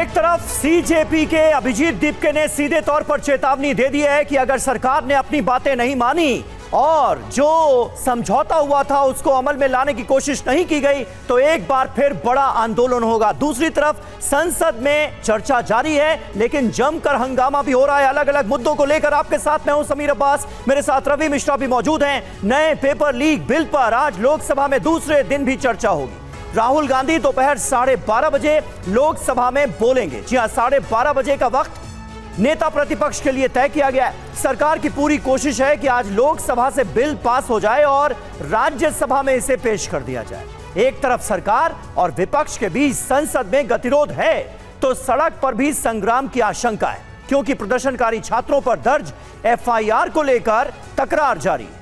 एक तरफ सीजेपी के अभिजीत दीपके ने सीधे तौर पर चेतावनी दे दी है कि अगर सरकार ने अपनी बातें नहीं मानी और जो समझौता हुआ था उसको अमल में लाने की कोशिश नहीं की गई तो एक बार फिर बड़ा आंदोलन होगा। दूसरी तरफ संसद में चर्चा जारी है, लेकिन जमकर हंगामा भी हो रहा है। अलग अलग मुद्दों को लेकर आपके साथ मैं हूं समीर अब्बास, मेरे साथ रवि मिश्रा भी मौजूद हैं। नए पेपर लीक बिल पर आज लोकसभा में दूसरे दिन भी चर्चा होगी। राहुल गांधी दोपहर 12:30 बजे लोकसभा में बोलेंगे। जी हां, 12:30 बजे का वक्त नेता प्रतिपक्ष के लिए तय किया गया है। सरकार की पूरी कोशिश है कि आज लोकसभा से बिल पास हो जाए और राज्यसभा में इसे पेश कर दिया जाए। एक तरफ सरकार और विपक्ष के बीच संसद में गतिरोध है तो सड़क पर भी संग्राम की आशंका है, क्योंकि प्रदर्शनकारी छात्रों पर दर्ज एफआईआर को लेकर तकरार जारी है।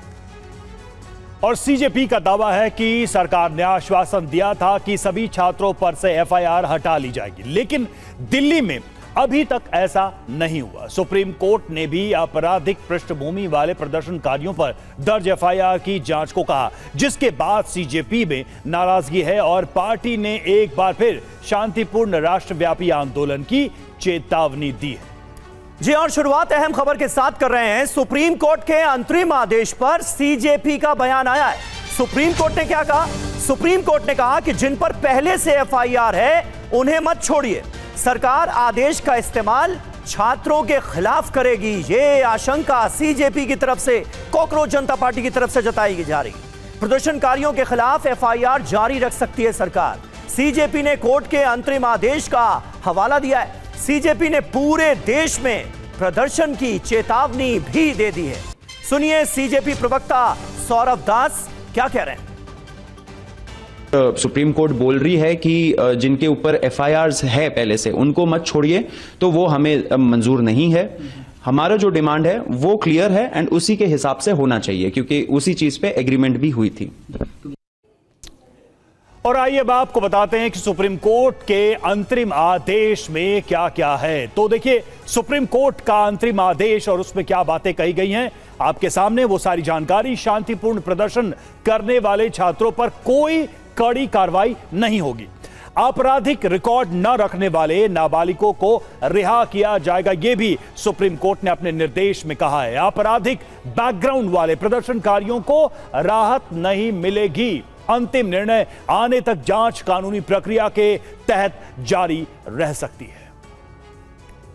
और सीजेपी का दावा है कि सरकार ने आश्वासन दिया था कि सभी छात्रों पर से एफआईआर हटा ली जाएगी, लेकिन दिल्ली में अभी तक ऐसा नहीं हुआ। सुप्रीम कोर्ट ने भी आपराधिक पृष्ठभूमि वाले प्रदर्शनकारियों पर दर्ज एफआईआर की जांच को कहा, जिसके बाद सीजेपी में नाराजगी है और पार्टी ने एक बार फिर शांतिपूर्ण राष्ट्रव्यापी आंदोलन की चेतावनी दी है। जी और शुरुआत अहम खबर के साथ कर रहे हैं। सुप्रीम कोर्ट के अंतरिम आदेश पर सीजेपी का बयान आया है। सुप्रीम कोर्ट ने क्या कहा? सुप्रीम कोर्ट ने कहा कि जिन पर पहले से एफआईआर है उन्हें मत छोड़िए। सरकार आदेश का इस्तेमाल छात्रों के खिलाफ करेगी, ये आशंका सीजेपी की तरफ से, कॉकरोच जनता पार्टी की तरफ से जताई जा रही है। प्रदर्शनकारियों के खिलाफ एफआईआर जारी रख सकती है सरकार। सीजेपी ने कोर्ट के अंतरिम आदेश का हवाला दिया है। सीजेपी ने पूरे देश में प्रदर्शन की चेतावनी भी दे दी है। सुनिए सीजेपी प्रवक्ता सौरभ दास क्या कह रहे हैं। सुप्रीम कोर्ट बोल रही है कि जिनके ऊपर एफआईआर्स है पहले से उनको मत छोड़िए, तो वो हमें मंजूर नहीं है। हमारा जो डिमांड है वो क्लियर है एंड उसी के हिसाब से होना चाहिए, क्योंकि उसी चीज पे एग्रीमेंट भी हुई थी। और आइए अब आपको बताते हैं कि सुप्रीम कोर्ट के अंतरिम आदेश में क्या क्या है। तो देखिए, सुप्रीम कोर्ट का अंतरिम आदेश और उसमें क्या बातें कही गई हैं आपके सामने वो सारी जानकारी। शांतिपूर्ण प्रदर्शन करने वाले छात्रों पर कोई कड़ी कार्रवाई नहीं होगी। आपराधिक रिकॉर्ड न रखने वाले नाबालिगों को रिहा किया जाएगा, यह भी सुप्रीम कोर्ट ने अपने निर्देश में कहा है। आपराधिक बैकग्राउंड वाले प्रदर्शनकारियों को राहत नहीं मिलेगी। अंतिम निर्णय आने तक जांच कानूनी प्रक्रिया के तहत जारी रह सकती है।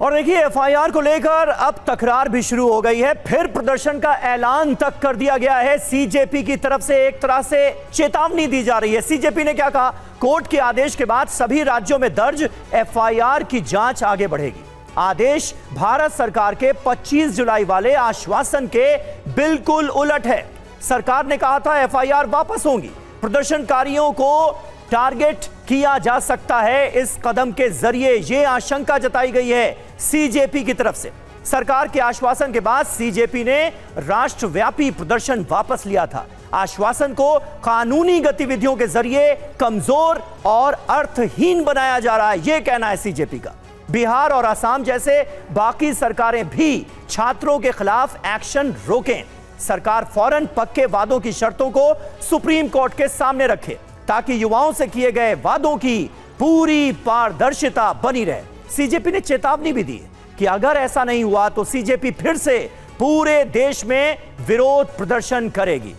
और देखिए, एफआईआर को लेकर अब तकरार भी शुरू हो गई है। फिर प्रदर्शन का ऐलान तक कर दिया गया है। सीजेपी की तरफ से एक तरह से चेतावनी दी जा रही है। सीजेपी ने क्या कहा? कोर्ट के आदेश के बाद सभी राज्यों में दर्ज एफआईआर की जांच आगे बढ़ेगी। आदेश भारत सरकार के 25 जुलाई वाले आश्वासन के बिल्कुल उलट है। सरकार ने कहा था एफआईआर वापस होंगी, प्रदर्शनकारियों को टारगेट किया जा सकता है। इस कदम के जरिए यह आशंका जताई गई है सीजेपी की तरफ से। सरकार के आश्वासन के बाद सीजेपी ने राष्ट्रव्यापी प्रदर्शन वापस लिया था। आश्वासन को कानूनी गतिविधियों के जरिए कमजोर और अर्थहीन बनाया जा रहा है, यह कहना है सीजेपी का। बिहार और असम जैसे बाकी सरकारें भी छात्रों के खिलाफ एक्शन रोकें। सरकार फौरन पक्के वादों की शर्तों को सुप्रीम कोर्ट के सामने रखे ताकि युवाओं से किए गए वादों की पूरी पारदर्शिता बनी रहे। सीजेपी ने चेतावनी भी दी कि अगर ऐसा नहीं हुआ तो सीजेपी फिर से पूरे देश में विरोध प्रदर्शन करेगी।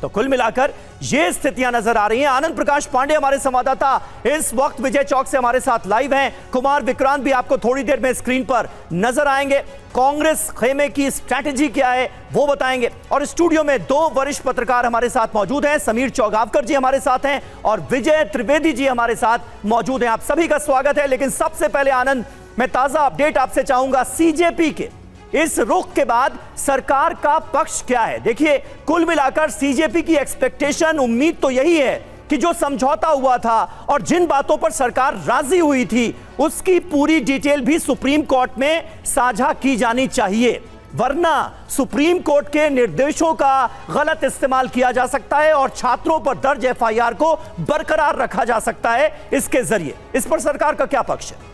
तो कुल मिलाकर ये स्थितियां नजर आ रही हैं। आनंद प्रकाश पांडे हमारे संवाददाता इस वक्त विजय चौक से हमारे साथ लाइव हैं। कुमार विक्रांत भी आपको थोड़ी देर में स्क्रीन पर नजर आएंगे। कांग्रेस खेमे की स्ट्रैटेजी क्या है वो बताएंगे। और स्टूडियो में दो वरिष्ठ पत्रकार हमारे साथ मौजूद हैं। समीर चौगावकर जी हमारे साथ हैं और विजय त्रिवेदी जी हमारे साथ मौजूद हैं। आप सभी का स्वागत है। लेकिन सबसे पहले आनंद, मैं ताजा अपडेट आपसे चाहूंगा सीजेपी के इस रुख के बाद सरकार का पक्ष क्या है। देखिए, कुल मिलाकर सीजेपी की एक्सपेक्टेशन, उम्मीद तो यही है कि जो समझौता हुआ था और जिन बातों पर सरकार राजी हुई थी उसकी पूरी डिटेल भी सुप्रीम कोर्ट में साझा की जानी चाहिए, वरना सुप्रीम कोर्ट के निर्देशों का गलत इस्तेमाल किया जा सकता है और छात्रों पर दर्ज एफआईआर को बरकरार रखा जा सकता है इसके जरिए। इस पर सरकार का क्या पक्ष है?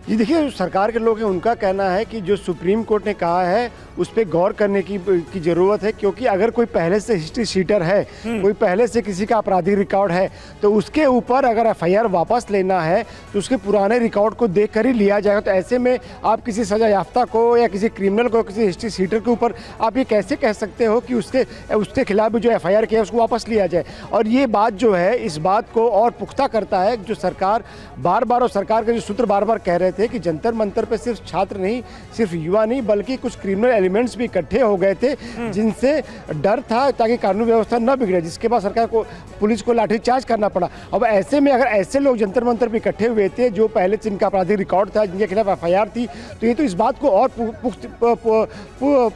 जी देखिए, सरकार के लोग हैं, उनका कहना है कि जो सुप्रीम कोर्ट ने कहा है उस पर गौर करने की ज़रूरत है, क्योंकि अगर कोई पहले से हिस्ट्री शीटर है, कोई पहले से किसी का आपराधिक रिकॉर्ड है, तो उसके ऊपर अगर एफआईआर वापस लेना है तो उसके पुराने रिकॉर्ड को देख कर ही लिया जाएगा। तो ऐसे में आप किसी सजा याफ्ता को या किसी क्रिमिनल को, किसी हिस्ट्री शीटर के ऊपर आप ये कैसे कह सकते हो कि उसके खिलाफ जो एफआईआर किया है उसको वापस लिया जाए। और ये बात जो है, इस बात को और पुख्ता करता है जो सरकार बार बार, और सरकार के जो सूत्र बार बार कह रहे थे कि जंतर मंतर पे सिर्फ छात्र नहीं, सिर्फ युवा नहीं, बल्कि कुछ क्रिमिनल एलिमेंट्स भी इकट्ठे हो गए थे जिनसे डर था ताकि कानून व्यवस्था न बिगड़े, जिसके बाद सरकार को, पुलिस को लाठीचार्ज करना पड़ा। अब ऐसे में अगर ऐसे लोग जंतर मंतर पे इकट्ठे हुए थे जो पहले से इनका आपराधिक रिकॉर्ड था, जिनके खिलाफ एफआईआर थी, तो ये तो इस बात को और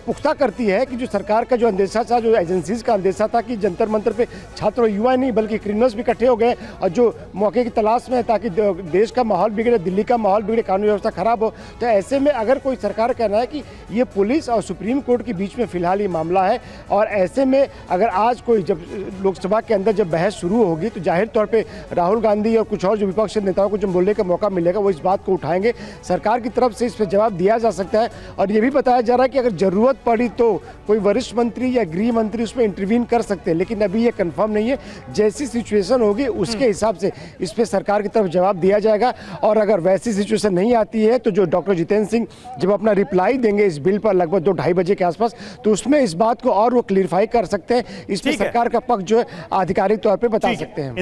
पुख्ता करती है कि जो सरकार का जो अंदेशा था, जो एजेंसीज का अंदेशा था कि जंतर मंतर पे छात्र और युवा नहीं बल्कि क्रिमिनल्स भी इकट्ठे हो गए और जो मौके की तलाश में है ताकि देश का माहौल बिगड़े, दिल्ली का माहौल बिगड़े, कानून व्यवस्था खराब हो। तो ऐसे में अगर कोई सरकार कहना है कि ये पुलिस और सुप्रीम कोर्ट के बीच में फिलहाल ये मामला है, और ऐसे में अगर आज कोई जब लोकसभा के अंदर जब बहस शुरू होगी तो जाहिर तौर पे राहुल गांधी और कुछ और जो विपक्षी नेताओं को जब बोलने का मौका मिलेगा वो इस बात को उठाएंगे। सरकार की तरफ से इस पर जवाब दिया जा सकता है, और ये भी बताया जा रहा है कि अगर जरूरत पड़ी तो कोई वरिष्ठ मंत्री या गृह मंत्री उसमें इंटरवीन कर सकते हैं, लेकिन अभी ये कंफर्म नहीं है। जैसी सिचुएशन होगी उसके हिसाब से इस पर सरकार की तरफ जवाब दिया जाएगा। और अगर वैसी सिचुएशन नहीं आती है तो जो डॉक्टर जितेंद्र सिंह जब अपना रिप्लाई देंगे इस बिल पर लगभग 2-2:30 बजे के आसपास, तो उसमें इस बात को और वो क्लियरफाई कर सकते हैं, इस पर सरकार का पक्ष जो है आधिकारिक तौर पे बता सकते हैं।